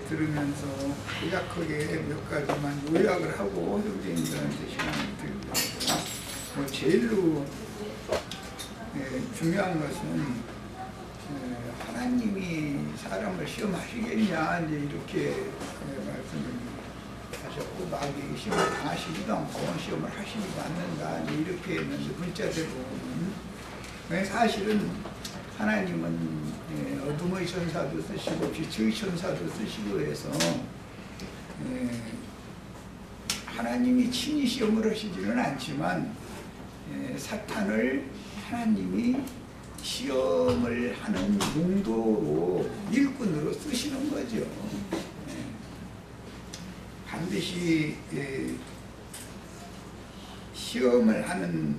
들으면서 요약하게 몇 가지만 요약을 하고 선생님들한테 시간을 드리려고 합니다. 뭐 제일로 중요한 것은 하나님이 사람을 시험하시겠냐 이제 이렇게 말씀을 하셨고, 마귀 시험을 당하시기도 않고 시험을 하시지도 않는다 이제 이렇게 했는데, 문자대로는 사실은 하나님은 어둠의 천사도 쓰시고 빛의 천사도 쓰시고 해서 하나님이 친히 시험을 하시지는 않지만 사탄을 하나님이 시험을 하는 용도로 일꾼으로 쓰시는 거죠. 반드시 시험을 하는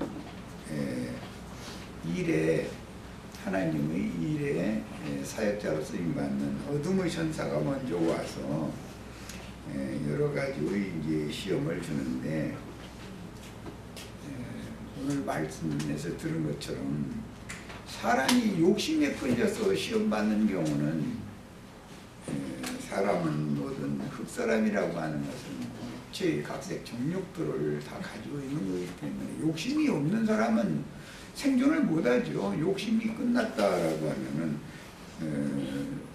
일에, 하나님의 일에 사역자로 쓰임받는 어둠의 천사가 먼저 와서 여러 가지의 이제 시험을 주는데, 오늘 말씀에서 들은 것처럼 사람이 욕심에 끌려서 시험받는 경우는, 사람은 모든 흙사람이라고 하는 것은 육체의 각색 정욕들을 다 가지고 있는 거기 때문에 욕심이 없는 사람은 생존을 못하죠. 욕심이 끝났다라고 하면은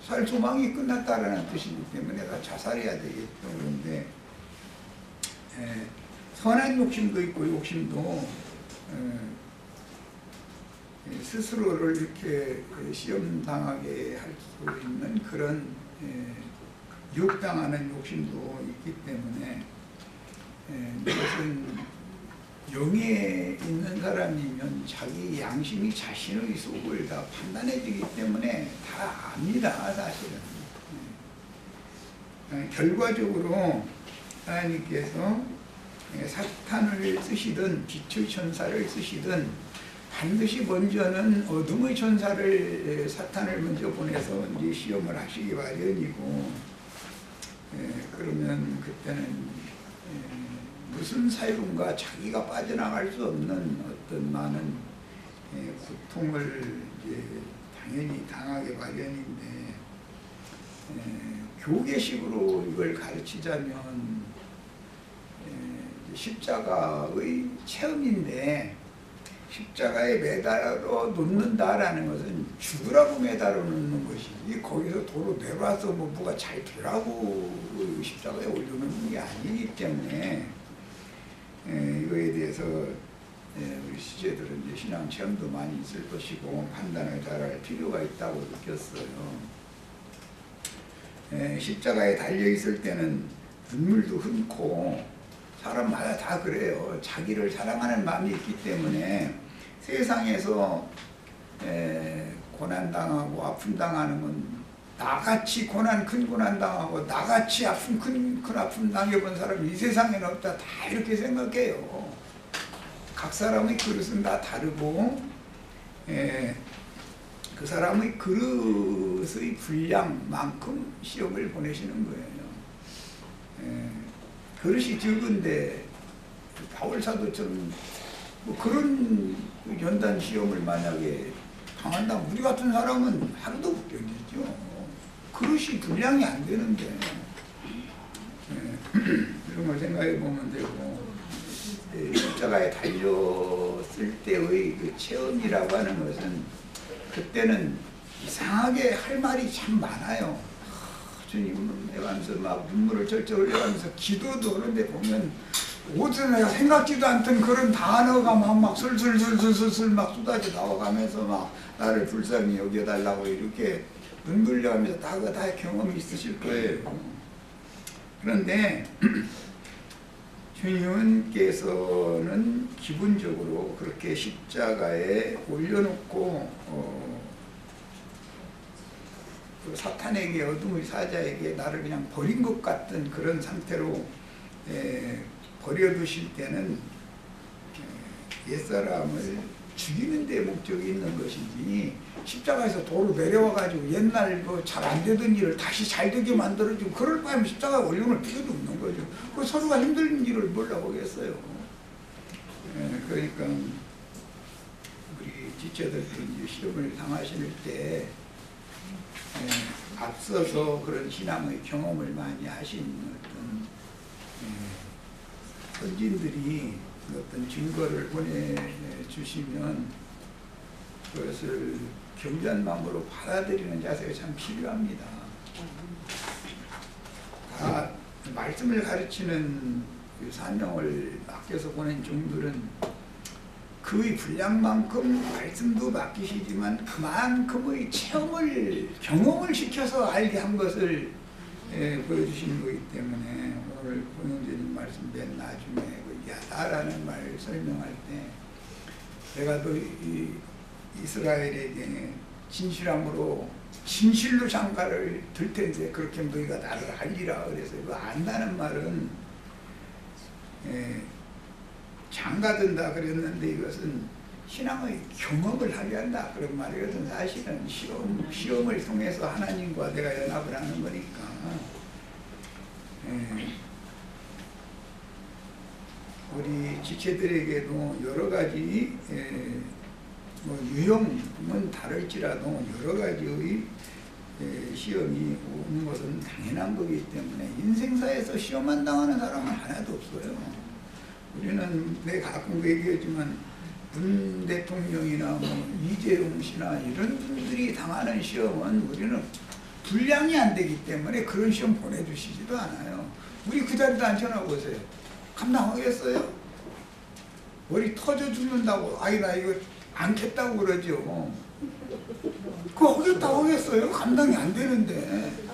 살 소망이 끝났다라는 뜻이기 때문에 다 자살해야 되겠죠. 그런데 선한 욕심도 있고, 욕심도 스스로를 이렇게 시험당하게 할 수 있는 그런 유혹당하는 욕심도 있기 때문에, 이것은 영에 있는 사람이면 자기 양심이 자신의 속을 다 판단해주기 때문에 다 압니다, 사실은. 결과적으로 하나님께서 사탄을 쓰시든 빛의 천사를 쓰시든 반드시 먼저는 어둠의 천사를, 사탄을 먼저 보내서 이제 시험을 하시기 마련이고, 그러면 그때는 무슨 사유가 자기가 빠져나갈 수 없는 어떤 많은 고통을 이제 당연히 당하게 마련인데, 교계식으로 이걸 가르치자면 십자가의 체험인데, 십자가에 매달아 놓는다라는 것은 죽으라고 매달아 놓는 것이지, 거기서 도로 내려와서 뭐 뭐가 잘 되라고 십자가에 올려놓는 게 아니기 때문에, 이거에 대해서 우리 시제들은 이제 신앙 체험도 많이 있을 것이고 판단을 잘할 필요가 있다고 느꼈어요. 십자가에 달려 있을 때는 눈물도 흘고, 사람마다 다 그래요. 자기를 사랑하는 마음이 있기 때문에 세상에서 고난당하고 아픔당하는 건 나같이 큰 고난당하고 나같이 큰 아픔 당해본 사람이 이 세상에는 없다, 다 이렇게 생각해요. 각 사람의 그릇은 다 다르고, 그 사람의 그릇의 분량만큼 시험을 보내시는 거예요. 그릇이 적은데 바울사도처럼 뭐 그런 연단 시험을 만약에 당한다면 우리 같은 사람은 하루도 못 견디죠. 그릇이 분량이 안 되는데, 이런 걸 생각해 보면 되고, 십자가에 달렸을 때의 그 체험이라고 하는 것은, 그때는 이상하게 할 말이 참 많아요. 주님은 해가면서 막 눈물을 절절 흘려가면서 기도도 그런데 보면 어디서 내가 생각지도 않던 그런 단어가 막 술술술술술 막 쏟아져 나와가면서 막 나를 불쌍히 여겨달라고 이렇게 눈물 흘려가면서 다 경험이 있으실 거예요. 그런데 주님께서는 기본적으로 그렇게 십자가에 올려놓고 사탄에게, 어둠의 사자에게 나를 그냥 버린 것 같은 그런 상태로 버려두실 때는 옛사람을 죽이는 데 목적이 있는 것이지, 십자가에서 도로 내려와가지고 옛날 뭐 잘 안 되던 일을 다시 잘 되게 만들어주고 그럴 바에는 십자가에 올려놓을 필요도 없는 거죠. 그 서로가 힘든 일을 몰라보겠어요. 그러니까 우리 지체들도 시험을 당하실 때 앞서서 그런 신앙의 경험을 많이 하신 어떤 선진들이 어떤 증거를 보내주시면 그것을 겸손한 마음으로 받아들이는 자세가 참 필요합니다. 다 말씀을 가르치는 그 사명을 맡겨서 보낸 종들은 그의 분량만큼 말씀도 맡기시지만 그만큼의 경험을 시켜서 알게 한 것을 보여주시는 거기 때문에 오늘 공영재님 말씀 맨 나중에 그 야다라는 말 설명할 때 내가 또 이스라엘에게 진실로 장가를 들 텐데 그렇게 너희가 나를 알리라. 그래서 그 안다는 말은 장가든다 그랬는데 이것은 신앙의 경험을 하게 한다 그런 말이거든. 사실은 시험을 통해서 하나님과 내가 연합을 하는 거니까. 우리 지체들에게도 여러 가지 뭐 유형은 다를지라도 여러 가지의 시험이 오는 것은 당연한 거기 때문에 인생사에서 시험만 당하는 사람은 하나도 없어요. 우리는 내가 가끔 얘기하지만 문 대통령이나 뭐 이재용 씨나 이런 분들이 당하는 시험은 우리는 분량이 안 되기 때문에 그런 시험 보내주시지도 않아요. 우리 그 자리도 앉혀놔보세요. 감당하겠어요? 머리 터져 죽는다고 아이 나 이거 않겠다고 그러죠. 그거 하겠다고 하겠어요? 감당이 안 되는데.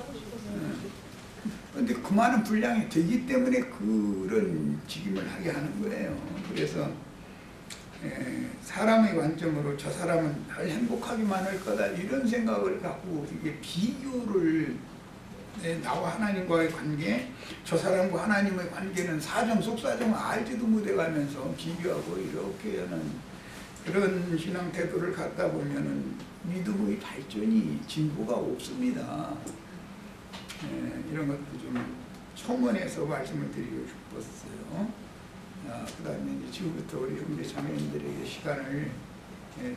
그런데 그 많은 분량이 되기 때문에 그런 직임을 하게 하는 거예요. 그래서 사람의 관점으로 저 사람은 날 행복하기만 할 거다 이런 생각을 갖고 이게 비교를 나와 하나님과의 관계, 저 사람과 하나님의 관계는 사정 속사정을 알지도 못해가면서 비교하고 이렇게 하는 그런 신앙 태도를 갖다 보면은 믿음의 발전이 진보가 없습니다. 이런 것도 좀 첨언해서 말씀을 드리고 싶었어요. 그 다음에 이제 지금부터 우리 형제 자매님들에게 시간을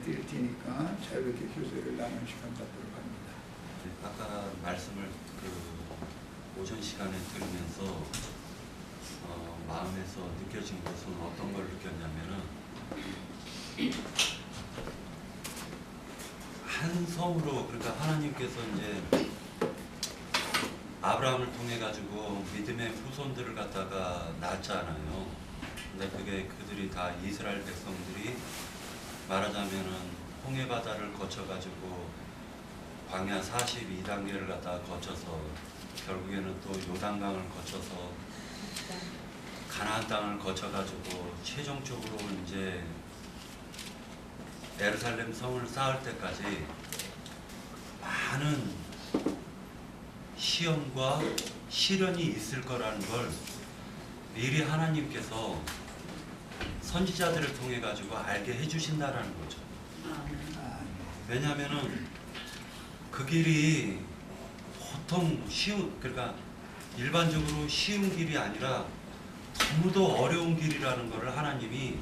드릴 테니까 자유롭게 교제를 나누는 시간 갖도록 합니다. 아까 말씀을 오전 시간에 들으면서 마음에서 느껴진 것은 어떤 걸 느꼈냐면은 한 성으로 그러니까 하나님께서 이제 아브라함을 통해 가지고 믿음의 후손들을 갖다가 낳았잖아요. 근데 그게 그들이 다 이스라엘 백성들이 말하자면은 홍해 바다를 거쳐 가지고 광야 42단계를 갖다가 거쳐서 결국에는 또 요단강을 거쳐서 가나안 땅을 거쳐 가지고 최종적으로 이제 예루살렘 성을 쌓을 때까지 많은 시험과 시련이 있을 거라는 걸 미리 하나님께서 선지자들을 통해 가지고 알게 해주신다라는 거죠. 왜냐하면은 그 길이 보통 그러니까 일반적으로 쉬운 길이 아니라 너무도 어려운 길이라는 것을 하나님이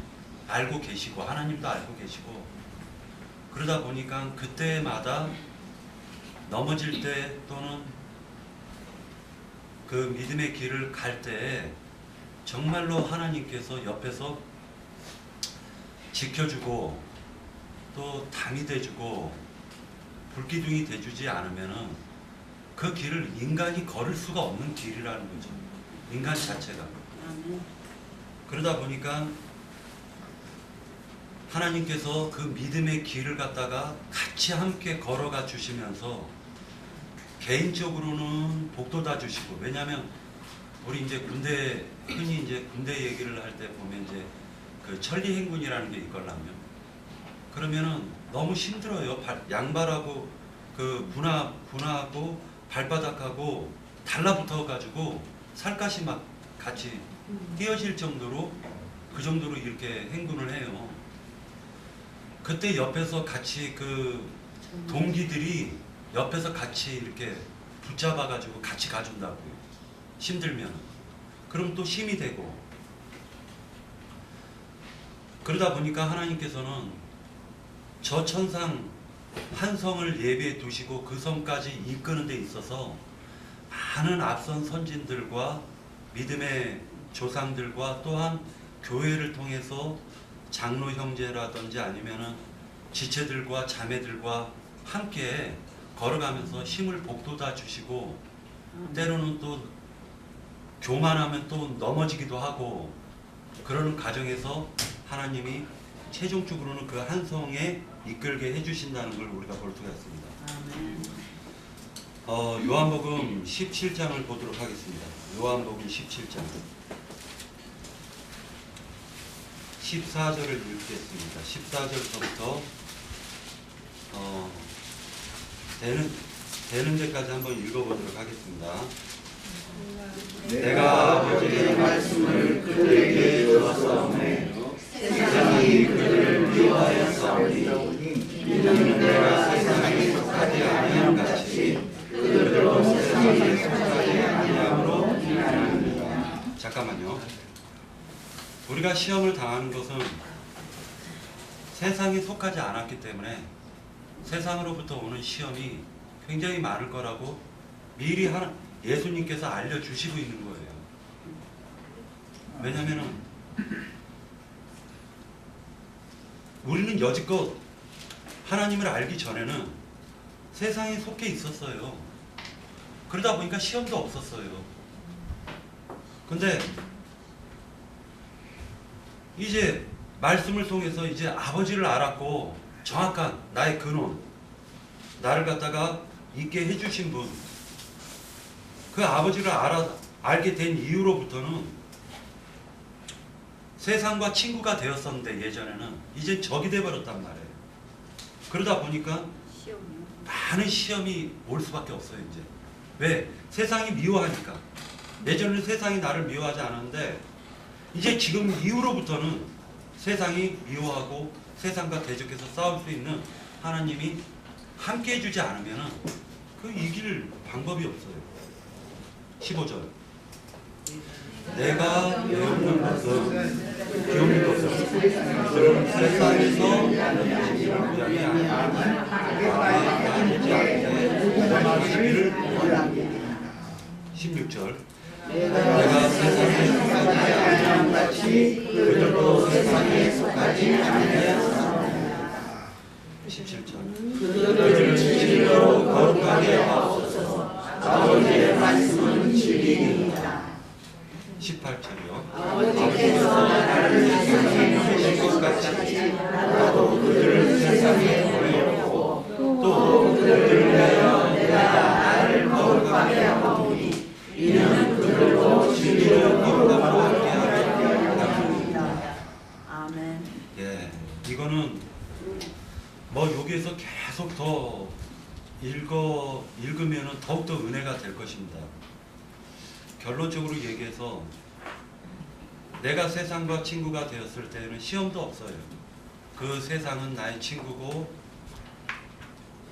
알고 계시고 하나님도 알고 계시고 그러다 보니까 그때마다 넘어질 때 또는 그 믿음의 길을 갈 때 정말로 하나님께서 옆에서 지켜주고 또 담이 돼주고 불기둥이 돼주지 않으면은 그 길을 인간이 걸을 수가 없는 길이라는 거죠. 인간 자체가. 그러다 보니까 하나님께서 그 믿음의 길을 갖다가 같이 함께 걸어가 주시면서 개인적으로는 복도 다 주시고 왜냐하면 우리 이제 군대 흔히 이제 군대 얘기를 할 때 보면 이제 그 천리행군이라는 게 있걸랑요. 그러면은 너무 힘들어요. 양발하고 그 분하고 발바닥하고 달라붙어 가지고 살갗이 막 같이 띄어질 정도로 그 정도로 이렇게 행군을 해요. 그때 옆에서 같이 그 동기들이 옆에서 같이 이렇게 붙잡아 가지고 같이 가준다고요. 힘들면. 그럼 또 힘이 되고. 그러다 보니까 하나님께서는 저 천상 한 성을 예비해 두시고 그 성까지 이끄는 데 있어서 많은 앞선 선진들과 믿음의 조상들과 또한 교회를 통해서 장로 형제라든지 아니면은 지체들과 자매들과 함께 걸어가면서 힘을 복돋아 주시고 때로는 또 교만하면 또 넘어지기도 하고 그러는 과정에서 하나님이 최종적으로는 그 한 성에 이끌게 해주신다는 걸 우리가 볼 수가 있습니다. 요한복음 17장을 보도록 하겠습니다. 요한복음 17장 14절을 읽겠습니다. 14절부터 되는 데까지 한번 읽어보도록 하겠습니다. 내가 아버지의 말씀을 그들에게 주었사오매 세상이 그들을 미워하였사오니 이는 내가 세상에 속하지 아니함 같이 그들도 세상에 속하지 아니함으로 비난합니다. 잠깐만요. 우리가 시험을 당하는 것은 세상에 속하지 않았기 때문에 세상으로부터 오는 시험이 굉장히 많을 거라고 미리 예수님께서 알려주시고 있는 거예요. 왜냐하면 우리는 여지껏 하나님을 알기 전에는 세상에 속해 있었어요. 그러다 보니까 시험도 없었어요. 근데 이제 말씀을 통해서 이제 아버지를 알았고 정확한 나의 근원, 나를 갖다가 있게 해주신 분, 그 아버지를 알게 된 이후로부터는 세상과 친구가 되었었는데 예전에는 이제 적이 돼버렸단 말이에요. 그러다 보니까 많은 시험이 올 수밖에 없어요. 이제 왜? 세상이 미워하니까. 예전에는 세상이 나를 미워하지 않았는데 이제 지금 이후로부터는 세상이 미워하고 세상과 대적해서 싸울 수 있는 하나님이 함께 해주지 않으면 그 이길 방법이 없어요. 15절 내가 배우는 것은 배우는 것은 세상에서 양이 아니지 않게 16절 내가 세상에 속하지 아니함 같이 그들도 세상에 속하지 아니하였사오니 17절 그들을 진리로 거룩하게 하옵소서 아버지의 말씀은 진리입니다. 18절이요 아버지께서 나를 세상에 보내신 것 같이 나도 그들을 세상에 보내었고 또 그들을 위하여 내가 나를 거룩하게 하오니 이는 그들도 진리로 거룩하게 하려 아멘. 예, 이거는 뭐 여기에서 계속 더 읽으면은 더욱더 은혜가 될 것입니다. 결론적으로 얘기해서 내가 세상과 친구가 되었을 때는 시험도 없어요. 그 세상은 나의 친구고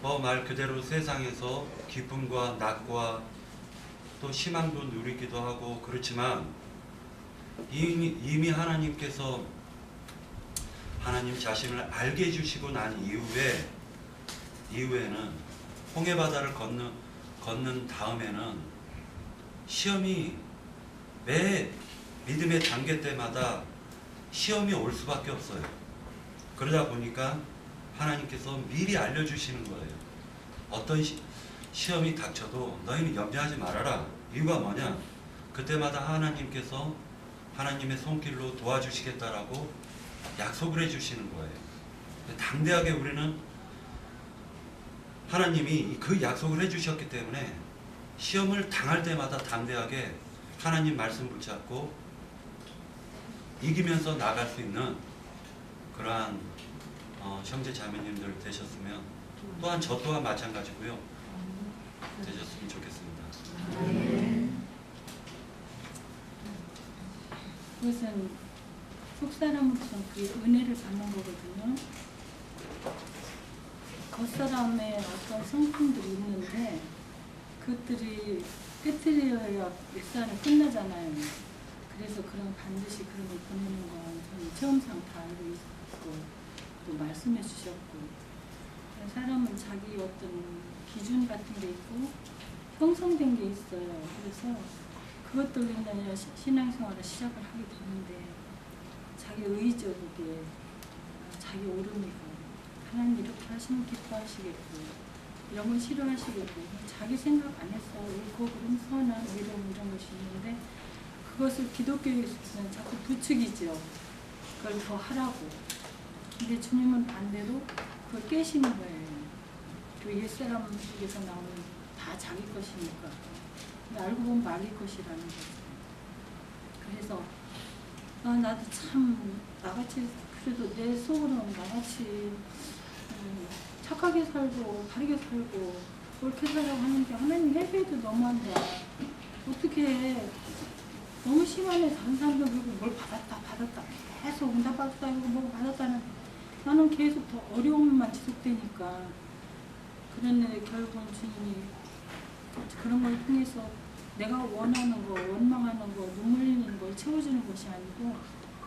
뭐 말 그대로 세상에서 기쁨과 낙과 또 희망도 누리기도 하고 그렇지만 이미 하나님께서 하나님 자신을 알게 해주시고 난 이후에는 홍해바다를 걷는 다음에는 시험이 매 믿음의 단계 때마다 시험이 올 수밖에 없어요. 그러다 보니까 하나님께서 미리 알려주시는 거예요. 어떤 시험이 닥쳐도 너희는 염려하지 말아라. 이유가 뭐냐? 그때마다 하나님께서 하나님의 손길로 도와주시겠다라고 약속을 해주시는 거예요. 담대하게 우리는 하나님이 그 약속을 해주셨기 때문에 시험을 당할 때마다 담대하게 하나님 말씀 붙잡고 이기면서 나갈 수 있는 그러한 형제 자매님들 되셨으면 또한 저 또한 마찬가지고요. 되셨으면 좋겠습니다. 그것은 속사람으로서 그 은혜를 받는 거거든요. 겉사람의 어떤 성품들이 있는데 그것들이 깨트려야 일사는 끝나잖아요. 그래서 그런 반드시 그런 걸 보내는 건 저는 체험상 다 알고 있었고 또 말씀해 주셨고 사람은 자기 어떤 기준 같은 게 있고 형성된 게 있어요. 그래서 그것들로 인해 신앙생활을 시작을 하게 되는데 자기 의죠. 그게 자기 오름이고 하나님 이렇게 하시면 기뻐하시겠고 이런 건 싫어하시겠고 자기 생각 안에서 옳고 그름 선한 의로움 이런 것이 있는데 그것을 기독교에서는 자꾸 부추기죠. 그걸 더 하라고. 근데 주님은 반대로 그걸 깨시는 거예요. 그 옛사람에게서 나오는 다 자기 것이니까. 근데 알고 보면 말릴 것이라는 거죠. 그래서 나도 참 나같이 그래도 내 속으로는 나같이 착하게 살고 바르게 살고 옳게 살라고 하는데 하나님 해도 너무한다. 어떻게 해. 너무 심하네. 다른 사람들 그리고 뭘 받았다 계속 응답받았다 이거 뭐 받았다는 나는 계속 더 어려움만 지속되니까 그런데 결국은 주님이 그런 걸 통해서 내가 원하는 거 원망하는 거 눈물 흘리는 걸 채워주는 것이 아니고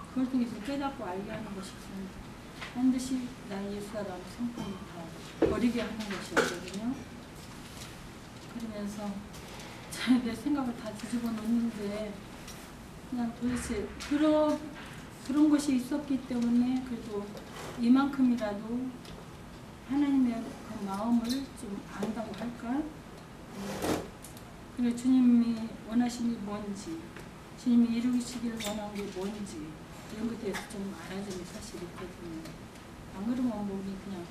그걸 통해서 깨닫고 알게 하는 것이 있습니다. 반드시 나의 옛사람 성품을 다 버리게 하는 것이었거든요. 그러면서 내 생각을 다 뒤집어 놓는데 그냥 도대체 그런 것이 있었기 때문에 그래도 이만큼이라도 하나님의 그 마음을 좀 안다고 할까? 그리고 주님이 원하시는 게 뭔지 주님이 이루시기를 원하는 게 뭔지 이런 것에 대해서 좀 알아주는 사실이 있거든요. 안 그러면 몸이 그냥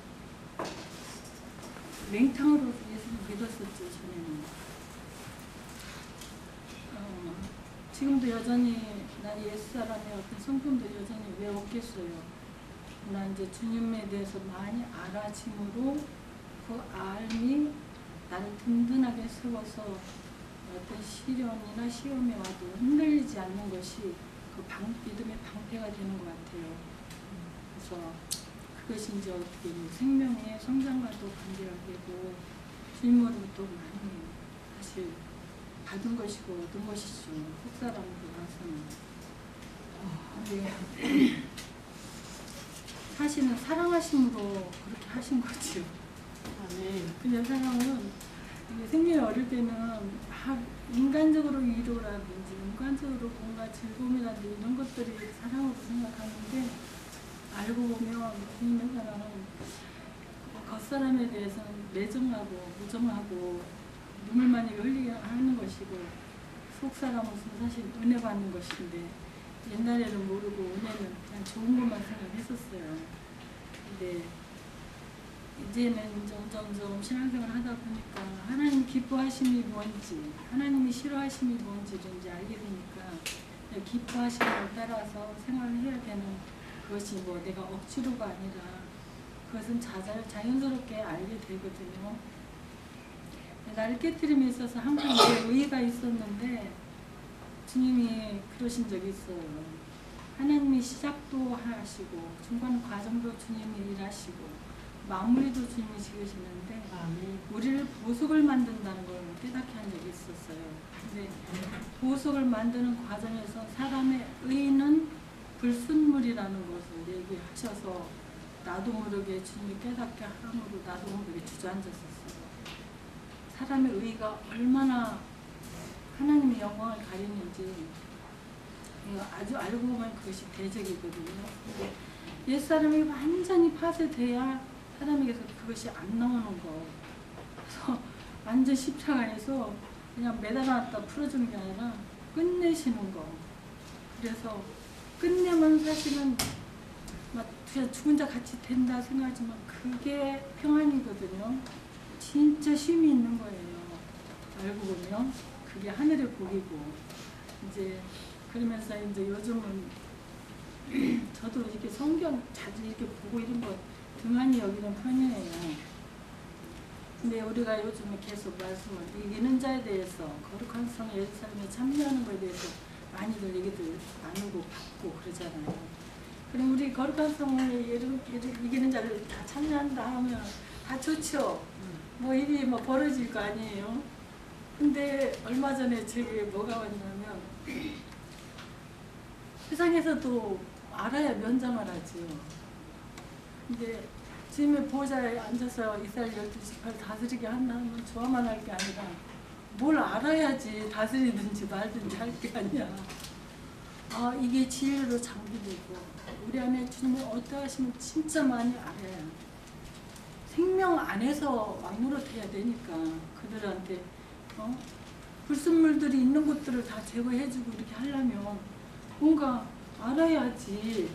맹탕으로 예수를 믿었었죠. 전에는. 지금도 여전히 나의 옛사람의 어떤 성품도 여전히 왜 없겠어요. 나 이제 주님에 대해서 많이 알아짐으로 그 알미 나를 든든하게 세워서 어떤 시련이나 시험에 와도 흔들리지 않는 것이 그 믿음의 방패가 되는 것 같아요. 그래서 그것이 이제 어떻게 생명의 성장과도 관계가 되고 주님으로부터 많이 사실 받은 것이고 얻은 것이죠. 속사람으로 봐서는. 근데 사실은 사랑하심으로 그렇게 하신 거죠. 그냥 사람은 생명이 어릴 때는 인간적으로 위로라든지 인간적으로 뭔가 즐거움이라든지 이런 것들이 사랑으로 생각하는데 알고 보면 주님의 사랑은 겉사람에 대해서는 매정하고 무정하고 눈물 많이 흘리게 하는 것이고 속사람으로서는 사실 은혜 받는 것인데 옛날에는 모르고 은혜는 그냥 좋은 것만 생각했었어요. 근데 이제는 점점 신앙생활 하다 보니까 하나님 기뻐하심이 뭔지 하나님이 싫어하심이 뭔지를 이제 알게 되니까 기뻐하심을 따라서 생활을 해야 되는 그것이 뭐 내가 억지로가 아니라 그것은 자연스럽게 알게 되거든요. 나를 깨트림에 있어서 항상 내 의의가 있었는데 주님이 그러신 적이 있어요. 하나님이 시작도 하시고 중간 과정도 주님이 일하시고 마무리도 주님이 지으시는데 우리를 보석을 만든다는 걸 깨닫게 한 적이 있었어요. 근데 보석을 만드는 과정에서 사람의 의는 불순물이라는 것을 얘기하셔서 나도 모르게 주님이 깨닫게 함으로 나도 모르게 주저앉았었어요. 사람의 의가 얼마나 하나님의 영광을 가리는지 아주 알고 보면 그것이 대적이거든요. 옛사람이 완전히 파쇄돼야 사람에게서 그것이 안 나오는 거. 그래서 완전 십자가에서 그냥 매달아놨다 풀어주는 게 아니라 끝내시는 거. 그래서 끝내면 사실은 막 그냥 죽은 자 같이 된다 생각하지만 그게 평안이거든요. 진짜 쉼이 있는 거예요. 알고 보면 그게 하늘의 복이고 이제 그러면서 이제 요즘은 저도 이렇게 성경 자주 이렇게 보고 이런 거 등한히 여기는 편이에요. 근데 우리가 요즘에 계속 말씀을 이기는 자에 대해서 거룩한 성 예루살렘에 참여하는 것에 대해서 많이들 얘기들 나누고 받고 그러잖아요. 그럼 우리 거룩한 성을 이기는 자를 다 참여한다 하면 다 좋죠. 뭐 일이 뭐 벌어질 거 아니에요. 근데 얼마 전에 제게 뭐가 왔냐면 세상에서도 알아야 면장을 하죠. 근데 주님의 보호자에 앉아서 이스라엘 12지파를 다스리게 한다면 좋아만 할 게 아니라 뭘 알아야지 다스리든지 말든지 할 게 아니야. 이게 지혜로 장비되고 우리 안에 주님을 어떠하시면 진짜 많이 알아야 생명 안에서 왕노릇해야 되니까 그들한테 불순물들이 있는 것들을 다 제거해주고 이렇게 하려면 뭔가 알아야지.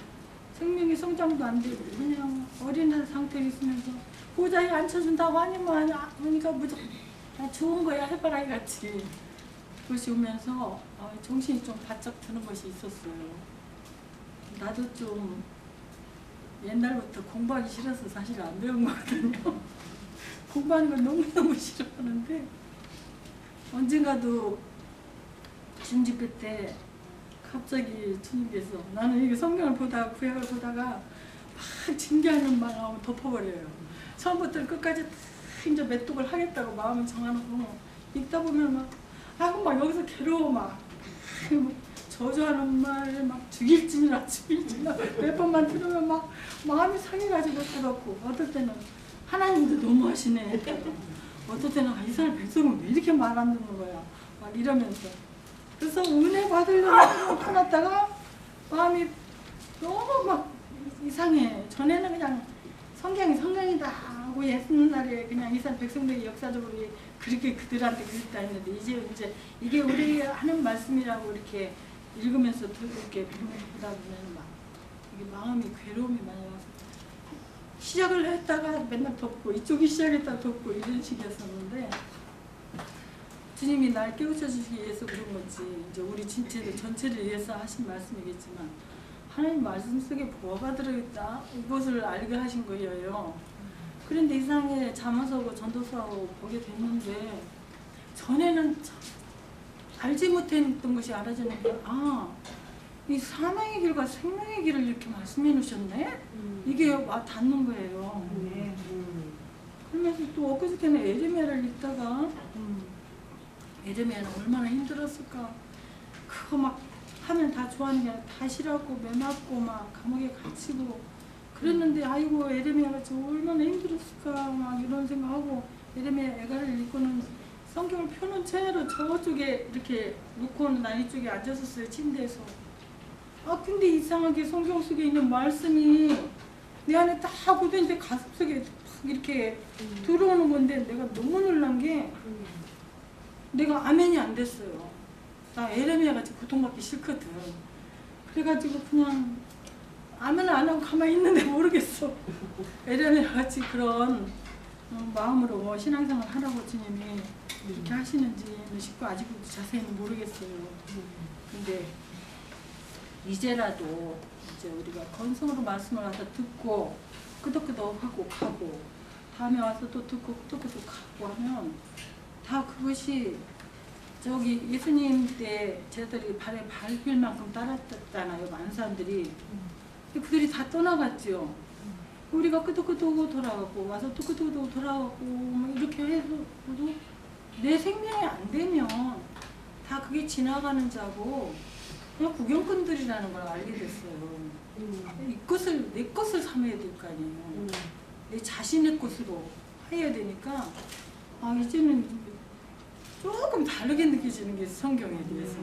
생명의 성장도 안 되고 그냥 어린 상태에 있으면서 보호자에 앉혀준다고 하니까 무조건 좋은 거야 해바라기 같이 그것이 오면서 정신이 좀 바짝 드는 것이 있었어요. 나도 좀 옛날부터 공부하기 싫어서 사실 안 배운 거거든요. 공부하는 걸 너무너무 싫어하는데 언젠가도 중직교 때 갑자기 주님께서 나는 이게 성경을 보다가 구약을 보다가 막 징계하는 말 나오면 덮어버려요. 처음부터 끝까지 다 이제 맷독을 하겠다고 마음을 정해놓고 읽다 보면 막 여기서 괴로워 막 저주하는 말 막 죽일지나 몇 번만 들으면 막 마음이 상해가지고 들었고 어떨 때는 하나님도 너무하시네. 어떨 때는 이스라엘 백성은 왜 이렇게 말 안 듣는 거야 막 이러면서 그래서 은혜 받으려고 펴놨다가 마음이 너무 막 이상해. 전에는 그냥 성경이 성경이다 하고 옛날에 그냥 이스라엘 백성들이 역사적으로 그렇게 그들한테 그랬다 했는데 이제 이게 우리 하는 말씀이라고 이렇게 읽으면서 이렇게 보다 보면 막 이게 마음이 괴로움이 많이 와서 시작을 했다가 맨날 덮고 이쪽이 시작했다가 덮고 이런 식이었었는데 주님이 날 깨우쳐 주시기 위해서 그런 거지 이제 우리 전체를 위해서 하신 말씀이겠지만 하나님 말씀 속에 뭐가 들어있다 이것을 알게 하신 거예요. 그런데 이상하게 잠언서고 전도서하고 보게 됐는데 전에는 알지 못했던 것이 알아지는데 이 사망의 길과 생명의 길을 이렇게 말씀해 놓으셨네? 이게 와 닿는 거예요. 그러면서 또 엊그저께는 에레미야를 읽다가 에레미야는 얼마나 힘들었을까. 그거 막 하면 다 좋아하는 게 아니라 다 싫어하고 매맞고 막 감옥에 갇히고 그랬는데 아이고 에레미야가 얼마나 힘들었을까 막 이런 생각하고 에레미야 애가를 읽고는 성경을 펴놓은 채로 저쪽에 이렇게 놓고는 난 이쪽에 앉았었어요. 침대에서. 근데 이상하게 성경 속에 있는 말씀이 내 안에 딱 고den데 가슴 속에 딱 이렇게 들어오는 건데 내가 너무 놀란 게 내가 아멘이 안 됐어요. 나 에레미야 같이 고통받기 싫거든. 그래가지고 그냥 아멘을 안 하고 가만히 있는데 모르겠어. 에레미야 같이 그런 마음으로 신앙생활 하라고 주님이 이렇게 하시는지는 싶고 아직도 자세히는 모르겠어요. 근데 이제라도 이제 우리가 건성으로 말씀을 와서 듣고 끄덕끄덕하고 가고 다음에 와서 또 듣고 끄덕끄덕 가고 하면 다 그것이 저기 예수님 때 쟤들이 발에 밟힐 만큼 따랐잖아요. 많은 사람들이. 그들이 다 떠나갔죠. 우리가 끄덕끄덕 돌아가고 와서 또 끄덕끄덕 돌아가고 막 이렇게 해서도 내 생명이 안 되면 다 그게 지나가는 자고 그냥 구경꾼들이라는 걸 알게 됐어요. 내 것을 삼아야 될 거 아니에요. 내 자신의 것으로 해야 되니까 이제는 조금 다르게 느껴지는 게 성경에 대해서.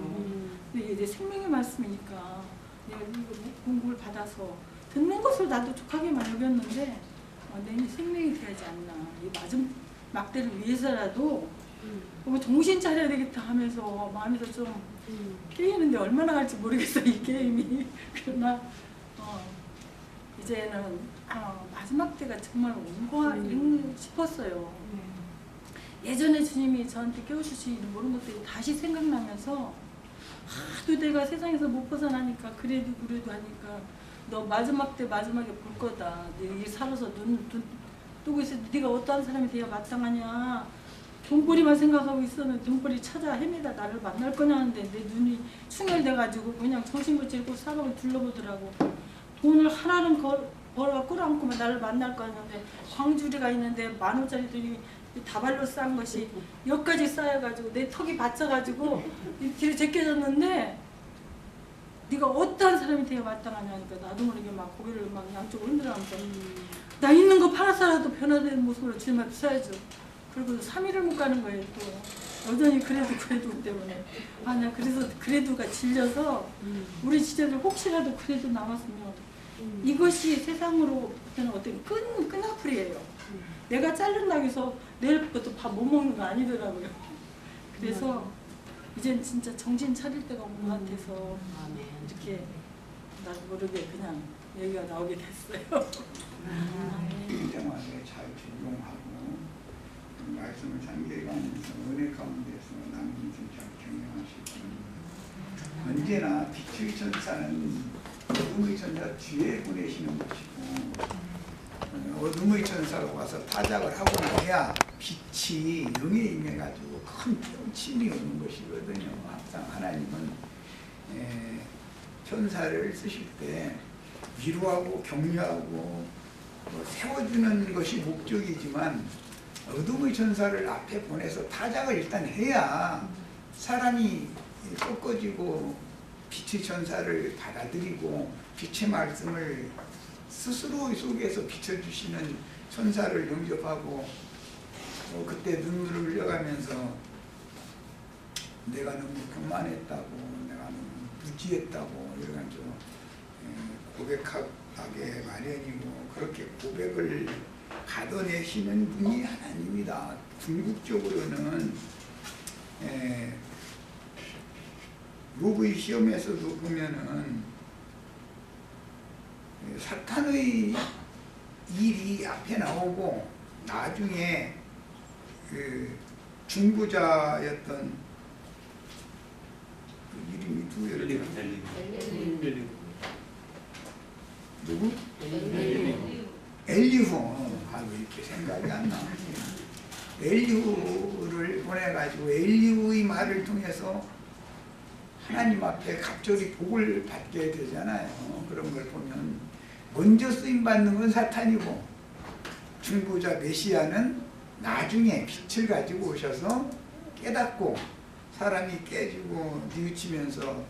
근데 이게 내 생명의 말씀이니까 내가 이거 공부를 받아서 듣는 것을 나도 족하게만 여겼는데 내 생명이 되지 않나. 이 마지막대를 위해서라도 정신 차려야 되겠다 하면서 마음에서 좀 깨이는데 얼마나 갈지 모르겠어 이 게임이. 그러나 이제는 마지막 때가 정말 온거야 싶었어요. 예전에 주님이 저한테 깨우치시는 모든 것들이 다시 생각나면서 하도 내가 세상에서 못 벗어나니까 그래도 하니까 너 마지막 때 마지막에 볼 거다. 네가 살아서 눈 뜨고 있어. 네가 어떠한 사람이 돼야 마땅하냐. 돈벌이만 생각하고 있으면 돈벌이 찾아 헤매다 나를 만날 거냐는데 내 눈이 충혈돼가지고 그냥 정신못 차리고 사람을 둘러보더라고. 돈을 하나는 벌어 끌어안고만 나를 만날 거였는데 광주리가 있는데 10,000원짜리들이 다발로 싼 것이 여기까지 쌓여가지고 내 턱이 받쳐가지고 뒤로 제껴졌는데 네가 어떠한 사람이 되어 마땅하냐니까 나도 모르게 막 고개를 막 양쪽으로 흔들어가면서 나 있는 거 팔아서라도 변화되는 모습으로 주님 앞에 서야죠. 그리고 3일을 못 가는 거예요. 또 여전히 그래도 때문에 아니야. 그래서 그래도가 질려서 우리 지체들 혹시라도 그래도 남았으면 이것이 세상으로 보는 어떤 끈앞풀이에요. 내가 자른다고 해서 내일부터 밥 못 먹는 거 아니더라고요. 그래서 이젠 진짜 정신 차릴 때가 온 것 같아서 이렇게 나도 모르게 그냥 얘기가 나오게 됐어요. 인정하게 잘 적용하고 말씀을 상기하면서 은혜 가운데서 남은 인생 잘 경영하시고 언제나 빛의 천사는 어둠의 천사 뒤에 보내시는 것이고 어둠의 천사가 와서 타작을 하고 나야 빛이 영에 임해가지고 큰 침이 오는 것이거든요. 항상 하나님은 천사를 쓰실 때 위로하고 격려하고 세워주는 것이 목적이지만 어둠의 천사를 앞에 보내서 타작을 일단 해야 사람이 꺾어지고 빛의 천사를 받아들이고 빛의 말씀을 스스로 속에서 비춰주시는 천사를 영접하고 그때 눈물을 흘려가면서 내가 너무 교만했다고 내가 너무 무지했다고 이래가지고 고백하게 마련이고 그렇게 고백을 가둬내시는 분이 하나님이다. 궁극적으로는 욥의 시험에서도 보면은 사탄의 일이 앞에 나오고 나중에 그 중보자였던 그 이름이 누구였죠? 누구? 엘리후. 왜 이렇게 생각이 안 나? 엘리후를 보내가지고 엘리후의 말을 통해서 하나님 앞에 갑절이 복을 받게 되잖아요. 그런 걸 보면 먼저 쓰임받는 건 사탄이고 중보자 메시아는 나중에 빛을 가지고 오셔서 깨닫고 사람이 깨지고 뉘우치면서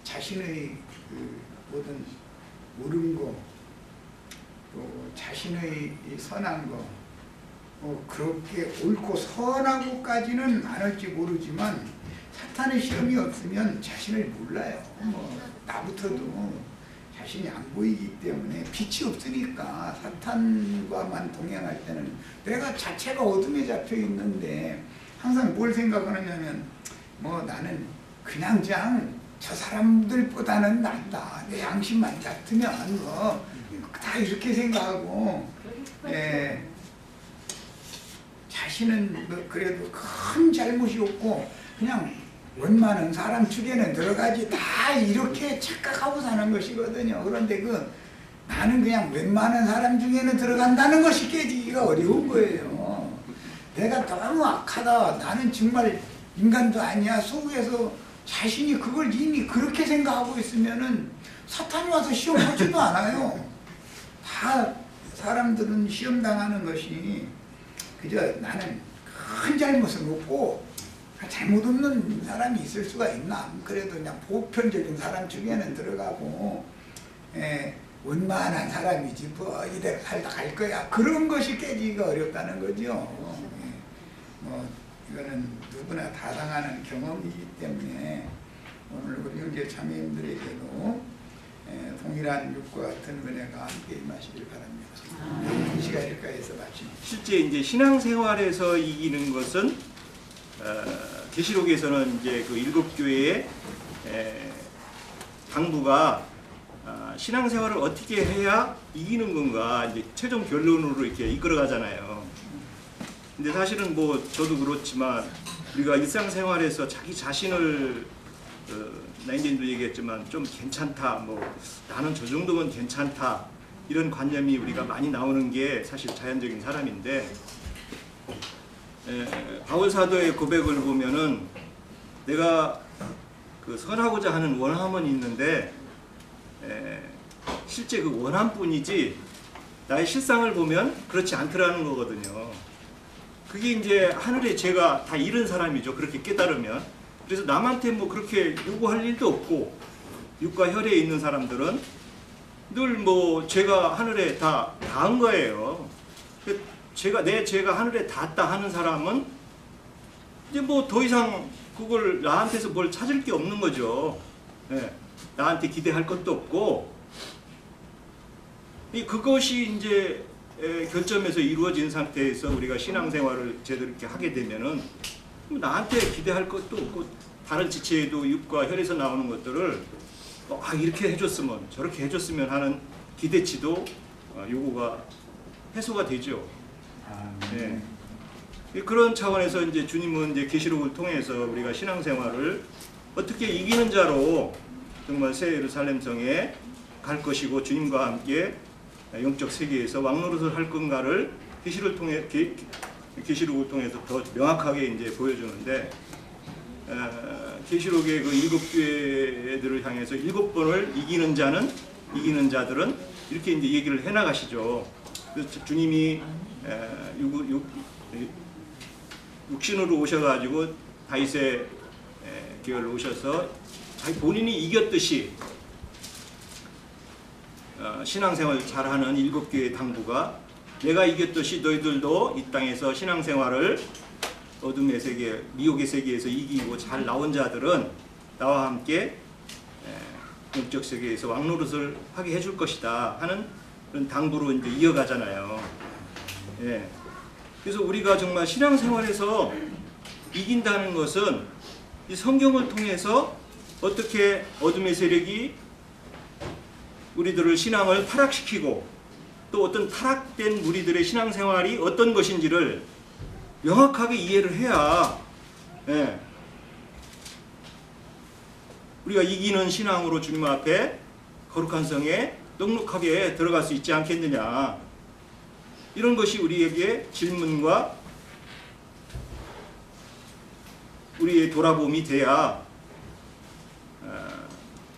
자신의 그 모든 옳은 거, 또 자신의 선한 거, 그렇게 옳고 선하고까지는 안 할지 모르지만 사탄의 시험이 없으면 자신을 몰라요. 나부터도 자신이 안 보이기 때문에 빛이 없으니까 사탄과만 동행할 때는 내가 자체가 어둠에 잡혀 있는데 항상 뭘 생각하느냐면 나는 그냥 저 사람들보다는 낫다. 내 양심만 같으면 다 이렇게 생각하고 자신은 그래도 큰 잘못이 없고 그냥 원만한 사람 축에는 들어가지 다 이렇게 착각하고 사는 것이거든요. 그런데 나는 그냥 웬만한 사람 중에는 들어간다는 것이 깨지기가 어려운 거예요. 내가 너무 악하다. 나는 정말 인간도 아니야. 속에서 자신이 그걸 이미 그렇게 생각하고 있으면은 사탄이 와서 시험 보지도 않아요. 다 사람들은 시험 당하는 것이 그저 나는 큰 잘못은 없고 잘못 없는 사람이 있을 수가 있나? 그래도 그냥 보편적인 사람 중에는 들어가고 원만한 사람이지 이대로 살다 갈 거야. 그런 것이 깨지기가 어렵다는 거죠. 이거는 누구나 다 당하는 경험이기 때문에 오늘 우리 형제 자매님들에게도 동일한 육과 같은 은혜가 함께 임하시길 바랍니다. 이 시간 일가에서 마칩니다. 실제 이제 신앙생활에서 이기는 것은 계시록에서는 이제 그 7교회의 당부가 신앙생활을 어떻게 해야 이기는 건가 이제 최종 결론으로 이렇게 이끌어가잖아요. 근데 사실은 저도 그렇지만 우리가 일상생활에서 자기 자신을 나인진도 얘기했지만 좀 괜찮다, 나는 저 정도면 괜찮다 이런 관념이 우리가 많이 나오는 게 사실 자연적인 사람인데 바울 사도의 고백을 보면은 내가 그 선하고자 하는 원함은 있는데 실제 그 원함뿐이지 나의 실상을 보면 그렇지 않더라는 거거든요. 그게 이제 하늘의 죄가 다 잃은 사람이죠. 그렇게 깨달으면. 그래서 남한테 그렇게 요구할 일도 없고 육과 혈에 있는 사람들은 늘 뭐 죄가 하늘에 다 닿은 거예요. 죄가 하늘에 닿았다 하는 사람은 이제 뭐 더 이상 그걸 나한테서 뭘 찾을 게 없는 거죠. 예, 나한테 기대할 것도 없고, 그것이 이제 결점에서 이루어진 상태에서 우리가 신앙생활을 제대로 이렇게 하게 되면은 나한테 기대할 것도 없고, 다른 지체에도 육과 혈에서 나오는 것들을 이렇게 해줬으면 저렇게 해줬으면 하는 기대치도 요구가 해소가 되죠. 네. 그런 차원에서 이제 주님은 이제 계시록을 통해서 우리가 신앙생활을 어떻게 이기는 자로 정말 새 예루살렘 성에 갈 것이고 주님과 함께 영적 세계에서 왕노릇을 할 건가를 계시록을 통해서 더 명확하게 이제 보여주는데, 계시록의 그 7교회들을 향해서 7번을 이기는 자들은 이렇게 이제 얘기를 해 나가시죠. 그래서 주님이 육신으로 오셔가지고 다윗의 계열로 오셔서 자기 본인이 이겼듯이 신앙생활 잘하는 7교회 당부가 내가 이겼듯이 너희들도 이 땅에서 신앙생활을 어둠의 세계, 미혹의 세계에서 이기고 잘 나온 자들은 나와 함께 영적 세계에서 왕노릇을 하게 해줄 것이다 하는 그런 당부로 이제 이어가잖아요. 예. 그래서 우리가 정말 신앙생활에서 이긴다는 것은 이 성경을 통해서 어떻게 어둠의 세력이 우리들을 신앙을 타락시키고 또 어떤 타락된 우리들의 신앙생활이 어떤 것인지를 명확하게 이해를 해야 우리가 이기는 신앙으로 주님 앞에 거룩한 성에 넉넉하게 들어갈 수 있지 않겠느냐. 이런 것이 우리에게 질문과 우리의 돌아봄이 돼야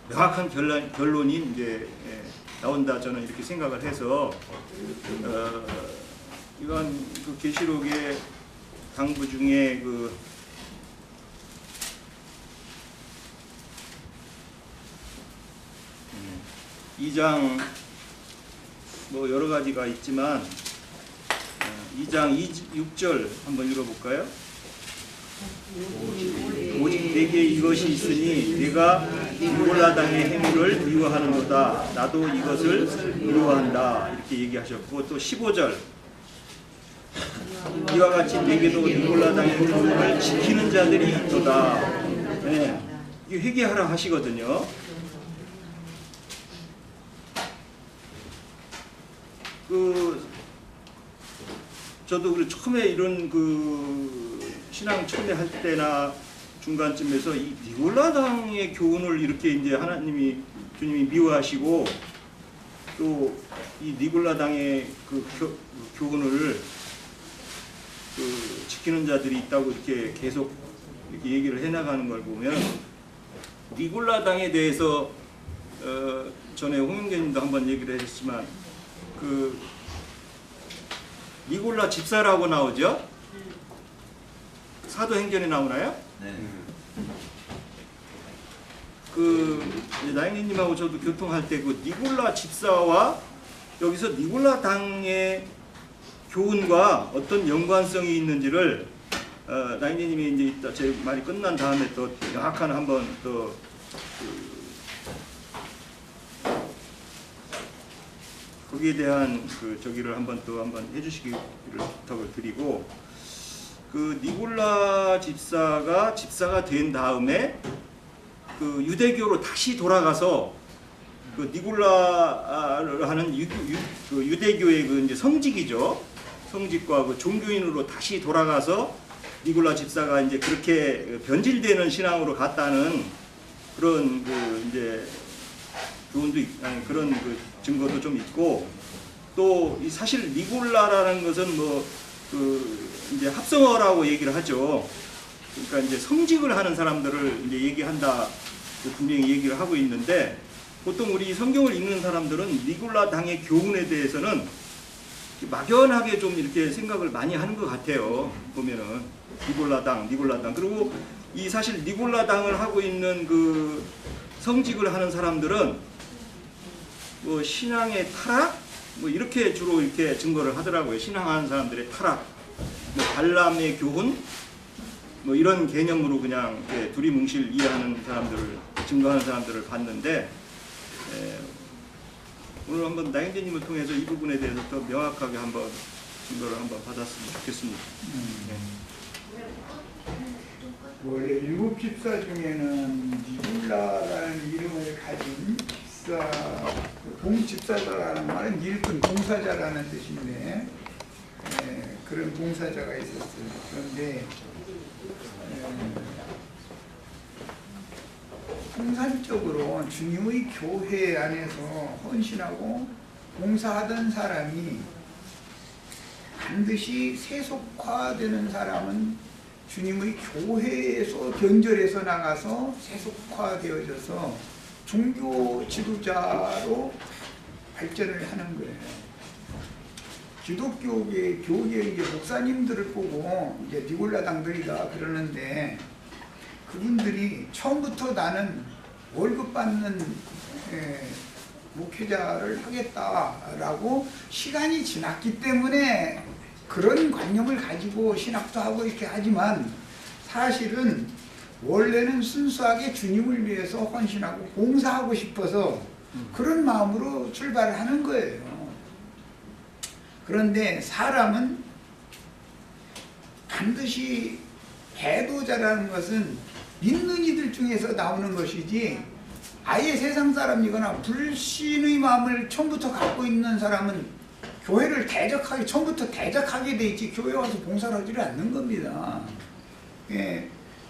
명확한 결론이 이제 나온다, 저는 이렇게 생각을 해서 이건 그 계시록의 당부 중에 그 2장 뭐 여러 가지가 있지만 2장 6절 한번 읽어볼까요? 오직 내게 이것이 있으니 내가 니골라 당의 행위를 미워하는도다. 나도 이것을 미워한다. 이렇게 얘기하셨고, 또 15절 이와 같이 내게도 니골라 당의 교훈을 지키는 자들이 있도다. 네. 이게 회개하라 하시거든요. 저도 처음에 이런 신앙 처음에 할 때나 중간쯤에서 이 니골라당의 교훈을 이렇게 이제 주님이 미워하시고 또 이 니골라당의 교훈을 지키는 자들이 있다고 이렇게 계속 이렇게 얘기를 해나가는 걸 보면, 니골라당에 대해서 전에 홍영재님도 한번 얘기를 했지만 니골라 집사라고 나오죠? 사도행전에 나오나요? 네. 나영님하고 저도 교통할 때 니골라 집사와 여기서 니골라 당의 교훈과 어떤 연관성이 있는지를 나영님이 이제 이따 제 말이 끝난 다음에 또 명확한 한번 또 거기에 대한 저기를 한번 해주시기를 부탁을 드리고, 니골라 집사가 된 다음에 유대교로 다시 돌아가서 니골라를 하는 유대교의 이제 성직이죠. 성직과 종교인으로 다시 돌아가서 니골라 집사가 이제 그렇게 변질되는 신앙으로 갔다는 그런 이제 교훈도 그런 증거도 좀 있고, 또 사실 니골라라는 것은 이제 합성어라고 얘기를 하죠. 그러니까 이제 성직을 하는 사람들을 이제 얘기한다 분명히 얘기를 하고 있는데, 보통 우리 성경을 읽는 사람들은 니골라 당의 교훈에 대해서는 막연하게 좀 이렇게 생각을 많이 하는 것 같아요. 보면은 니골라 당 그리고 이 사실 니골라 당을 하고 있는 성직을 하는 사람들은 뭐 신앙의 타락 뭐 이렇게 주로 이렇게 증거를 하더라고요. 신앙하는 사람들의 타락, 뭐 발람의 교훈 뭐 이런 개념으로 그냥 이렇게 두리뭉실 이해하는 사람들을 증거하는 사람들을 봤는데 오늘 한번 나행제님을 통해서 이 부분에 대해서 더 명확하게 한번 증거를 한번 받았으면 좋겠습니다. 원래 일곱 집사 중에는 니굴라라는 이름을 가진 집사, 봉집사자라는 말은 일꾼 봉사자라는 뜻인데 그런 봉사자가 있었어요. 그런데 통상적으로 주님의 교회 안에서 헌신하고 봉사하던 사람이 반드시 세속화되는 사람은 주님의 교회에서 변절해서 나가서 세속화되어져서 종교 지도자로 발전을 하는 거예요. 기독교계 교계 이제 목사님들을 보고 이제 니골라 당들이다 그러는데 그분들이 처음부터 나는 월급 받는 목회자를 하겠다라고 시간이 지났기 때문에 그런 관념을 가지고 신학도 하고 이렇게 하지만 사실은 원래는 순수하게 주님을 위해서 헌신하고 봉사하고 싶어서 그런 마음으로 출발을 하는 거예요. 그런데 사람은 반드시 배도자라는 것은 믿는 이들 중에서 나오는 것이지 아예 세상 사람이거나 불신의 마음을 처음부터 갖고 있는 사람은 교회를 대적하게 처음부터 대적하게 돼 있지 교회 와서 봉사를 하지를 않는 겁니다.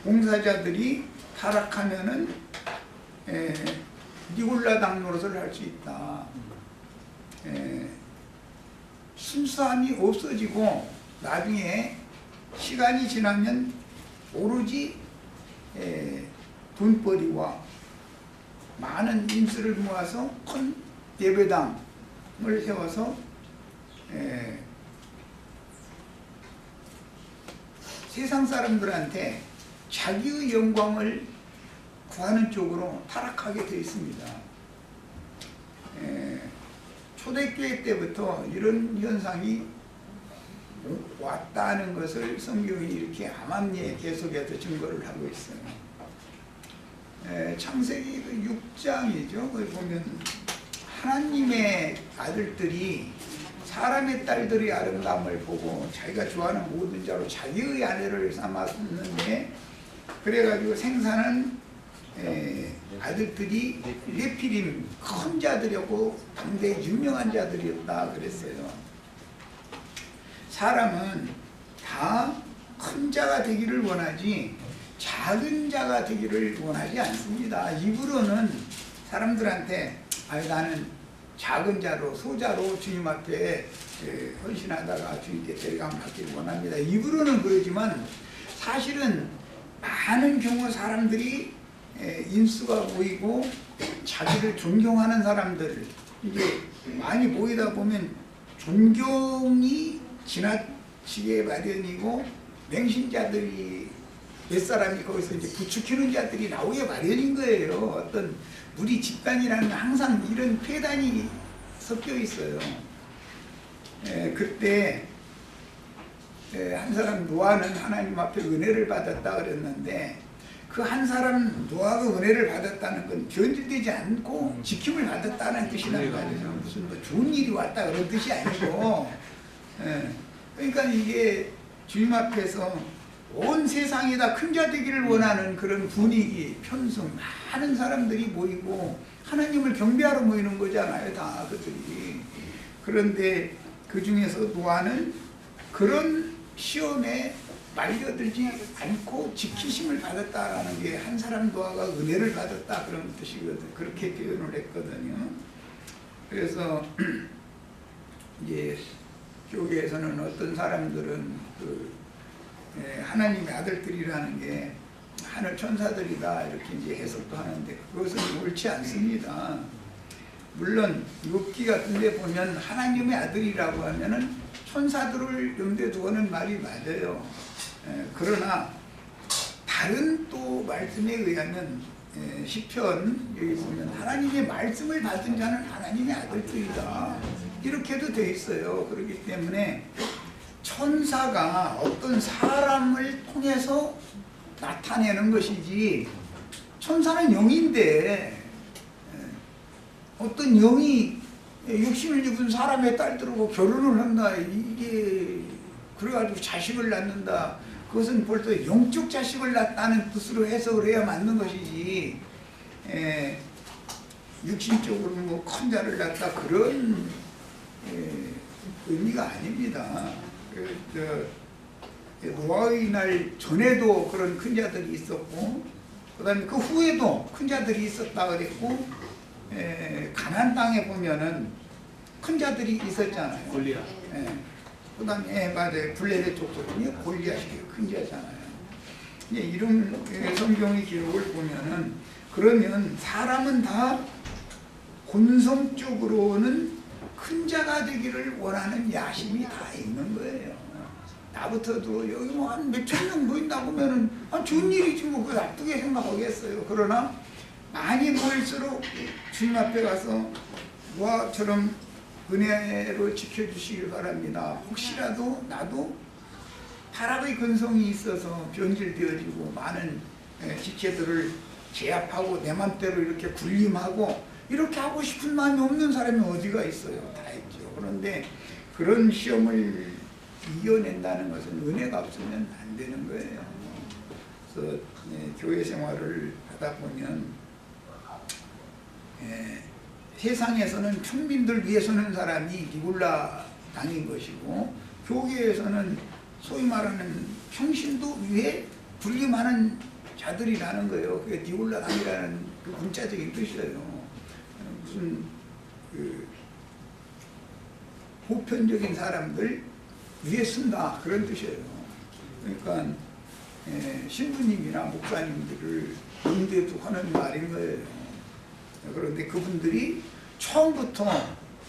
봉사자들이 타락하면은 니골라 당 노릇을 할 수 있다. 순수함이 없어지고 나중에 시간이 지나면 오로지 돈벌이와 많은 인수를 모아서 큰 예배당을 세워서 세상 사람들한테 자기의 영광을 구하는 쪽으로 타락하게 되어 있습니다. 초대교회 때부터 이런 현상이 왔다는 것을 성경이 이렇게 암암리에 계속해서 증거를 하고 있어요. 창세기 6장이죠. 거기 보면 하나님의 아들들이 사람의 딸들의 아름다움을 보고 자기가 좋아하는 모든 자로 자기의 아내를 삼았는데 그래가지고 생사는 아들들이 네피림 큰 자들이었고 당대 유명한 자들이었다 그랬어요. 사람은 다 큰 자가 되기를 원하지 작은 자가 되기를 원하지 않습니다. 입으로는 사람들한테 나는 작은 자로 소자로 주님 앞에 헌신하다가 주님께 데려감 받기를 원합니다. 입으로는 그러지만 사실은 많은 경우 사람들이 인수가 모이고 자기를 존경하는 사람들 이게 많이 모이다 보면 존경이 지나치게 마련이고 맹신자들이 몇 사람이 거기서 이제 부추기는 자들이 나오게 마련인 거예요. 어떤 우리 집단이라는 항상 이런 폐단이 섞여 있어요. 그때 한 사람 노아는 하나님 앞에 은혜를 받았다 그랬는데 그 한 사람 노아가 은혜를 받았다는 건 변질되지 않고 지킴을 받았다는 뜻이란 말이죠. 무슨 뭐 좋은 일이 왔다 그런 뜻이 아니고 그러니까 이게 주님 앞에서 온 세상이 다 큰 자 되기를 원하는 그런 분위기, 편성, 많은 사람들이 모이고 하나님을 경배하러 모이는 거잖아요, 다 그들이. 그런데 그 중에서 노아는 그런 시험에 말려들지 않고 지키심을 받았다라는 게 한 사람 노아가 은혜를 받았다 그런 뜻이거든. 그렇게 표현을 했거든요. 그래서 이제 교계에서는 어떤 사람들은 하나님의 아들들이라는 게 하늘 천사들이다 이렇게 이제 해석도 하는데 그것은 옳지 않습니다. 물론 욥기 같은 데 보면 하나님의 아들이라고 하면은 천사들을 염두에 두고는 말이 맞아요. 그러나 다른 또 말씀에 의하면 시편 여기 보면 하나님의 말씀을 받은 자는 하나님의 아들들이다 이렇게도 돼 있어요. 그렇기 때문에 천사가 어떤 사람을 통해서 나타내는 것이지 천사는 영인데 어떤 영이 육신을 입은 사람의 딸들하고 결혼을 한다 이게 그래가지고 자식을 낳는다 그것은 벌써 영적 자식을 낳다는 뜻으로 해석을 해야 맞는 것이지 육신적으로 뭐 큰 자를 낳다 그런 의미가 아닙니다. 노아의 날 전에도 그런 큰 자들이 있었고 그 다음에 그 후에도 큰 자들이 있었다 그랬고 가나안 땅에 보면은 큰 자들이 있었잖아요. 골리앗. 그 다음에 맞아요. 블레셋 족속이 골리앗이 큰 자잖아요. 이런 성경의 기록을 보면은 그러면 사람은 다 본성적으로는 큰 자가 되기를 원하는 야심이 다 있는 거예요. 나부터도 여기 뭐 한 몇천 명 모인다 보면은 좋은 일이지 뭐 그걸 나쁘게 생각하겠어요. 그러나 많이 모일수록 주님 앞에 가서 노아처럼 은혜로 지켜주시길 바랍니다. 혹시라도 나도 타락의 근성이 있어서 변질되어지고 많은 지체들을 제압하고 내 맘대로 이렇게 군림하고 이렇게 하고 싶은 마음이 없는 사람이 어디가 있어요. 다 있죠. 그런데 그런 시험을 이겨낸다는 것은 은혜가 없으면 안 되는 거예요. 그래서 교회 생활을 하다 보면 세상에서는 평민들 위해 서는 사람이 니골라 당인 것이고 교계에서는 소위 말하는 평신도 위에 군림하는 자들이라는 거예요. 그게 니골라 당이라는 그 문자적인 뜻이에요. 무슨 보편적인 사람들 위에 쓴다 그런 뜻이에요. 그러니까 신부님이나 목사님들을 응대도 하는 말인 거예요. 그런데 그분들이 처음부터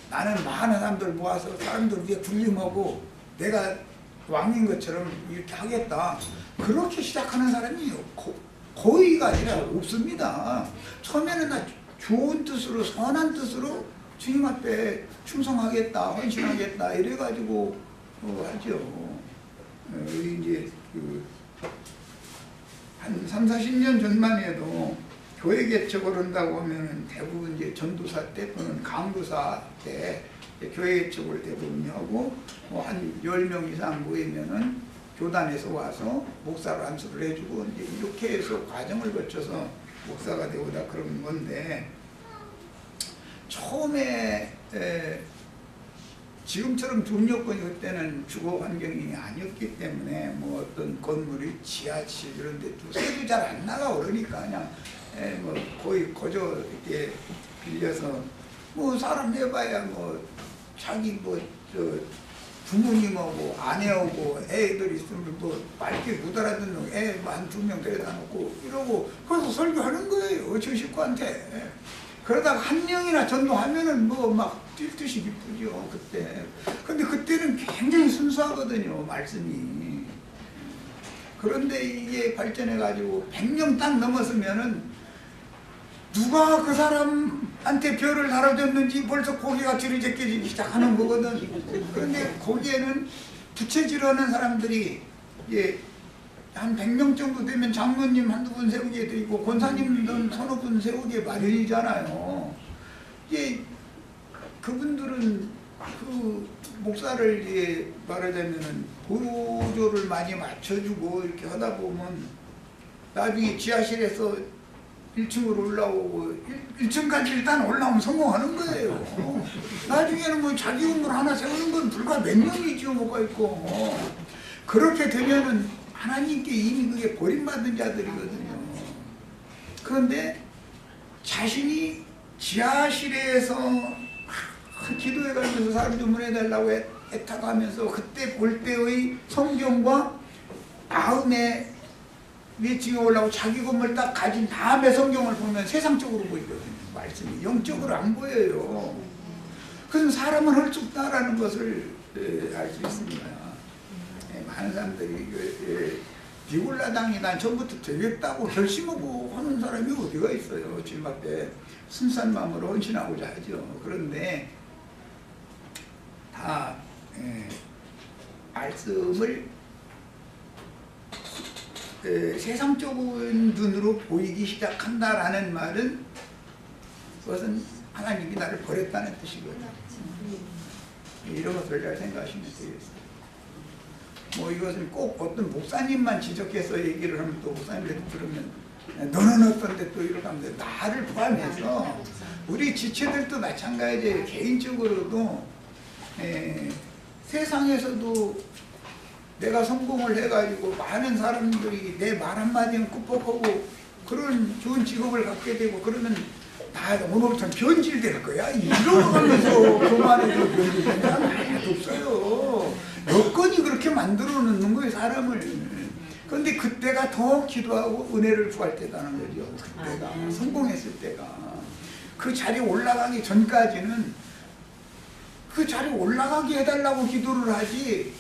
나는 많은 사람들 모아서 사람들 위에 군림하고 내가 왕인 것처럼 이렇게 하겠다 그렇게 시작하는 사람이 거의가 아니라 없습니다. 처음에는 나 좋은 뜻으로 선한 뜻으로 주님 앞에 충성하겠다 헌신하겠다 이래가지고 하죠. 이제 한 30-40년 전만 해도 교회 개척을 한다고 하면 대부분 이제 전도사 때 또는 강도사 때 교회 개척을 대부분 하고 뭐 한 10명 이상 모이면은 교단에서 와서 목사로 안수를 해주고 이제 이렇게 해서 과정을 거쳐서 목사가 되고 다 그런 건데 처음에 지금처럼 돈 여건이 그때는 주거 환경이 아니었기 때문에 뭐 어떤 건물이 지하실 이런 데 세도 잘 안 나가 그러니까 그냥 뭐 거의 거저 이렇게 빌려서 뭐 사람 해봐야 뭐 자기 뭐 저 부모님하고 아내하고 애들 있으면 뭐 말귀 못 알아듣는 애 한 2명 데려다 놓고 이러고 그래서 설교하는 거예요 저 식구한테. 그러다가 한 명이나 전도하면은 뭐 막 뛸 듯이 기쁘죠 그때. 근데 그때는 굉장히 순수하거든요 말씀이. 그런데 이게 발전해가지고 100명 딱 넘었으면은 누가 그 사람한테 별을 달아줬는지 벌써 고개가 들이제껴지기 시작하는 거거든. 그런데 거기에는 부채질하는 사람들이 예, 한 100명 정도 되면 장로님 한두 분 세우게 되고 권사님들 서너 분 세우게 마련이잖아요. 이제 그분들은 그 목사를 이제 말하자면은 보조를 많이 맞춰주고 이렇게 하다 보면 나중에 지하실에서 1층으로 올라오고 1층까지 일단 올라오면 성공하는 거예요. 나중에는 뭐 자기 건물 하나 세우는 건 불과 몇 명이죠 뭐가 있고. 그렇게 되면은 하나님께 이미 그게 버림받은 자들이거든요. 그런데 자신이 지하실에서 기도해 가면서 사람 좀 보내달라고 애타가면서 그때 볼 때의 성경과 마음에 위층에 올라오고 자기 건물 딱 가진 다음에 성경을 보면 세상적으로 보이거든요. 말씀이 영적으로 안 보여요. 그래서 사람은 헐쭉다라는 것을 알 수 있습니다. 많은 사람들이 니골라당이 난 처음부터 되겠다고 결심하고 하는 사람이 어디가 있어요. 주님 앞에 순수한 마음으로 헌신하고자 하죠. 그런데 다 말씀을 세상적인 눈으로 보이기 시작한다라는 말은 그것은 하나님이 나를 버렸다는 뜻이거든요. 이런 것을 잘 생각하시면 되겠어요. 뭐 이것을 꼭 어떤 목사님만 지적해서 얘기를 하면 또 목사님들 들으면 너는 어떤데 또 이렇게 하면 돼. 나를 포함해서 우리 지체들도 마찬가지예요. 개인적으로도 세상에서도 내가 성공을 해가지고 많은 사람들이 내 말 한마디는 꾹꾹하고 그런 좋은 직업을 갖게 되고 그러면 나 오늘부터는 변질될 거야 이러면서 그만해도 변질된 사람 하나도 없어요. 여건이 그렇게 만들어 놓는 거예요 사람을. 그런데 그때가 더 기도하고 은혜를 구할 때다는 거죠. 그때가 성공했을 때가 그 자리에 올라가기 전까지는 그 자리에 올라가게 해달라고 기도를 하지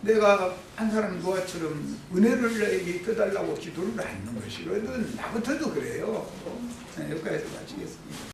내가 한 사람 노아처럼 은혜를 내게 떠달라고 기도를 하는 것이거든. 나부터도 그래요. 여기까지 마치겠습니다.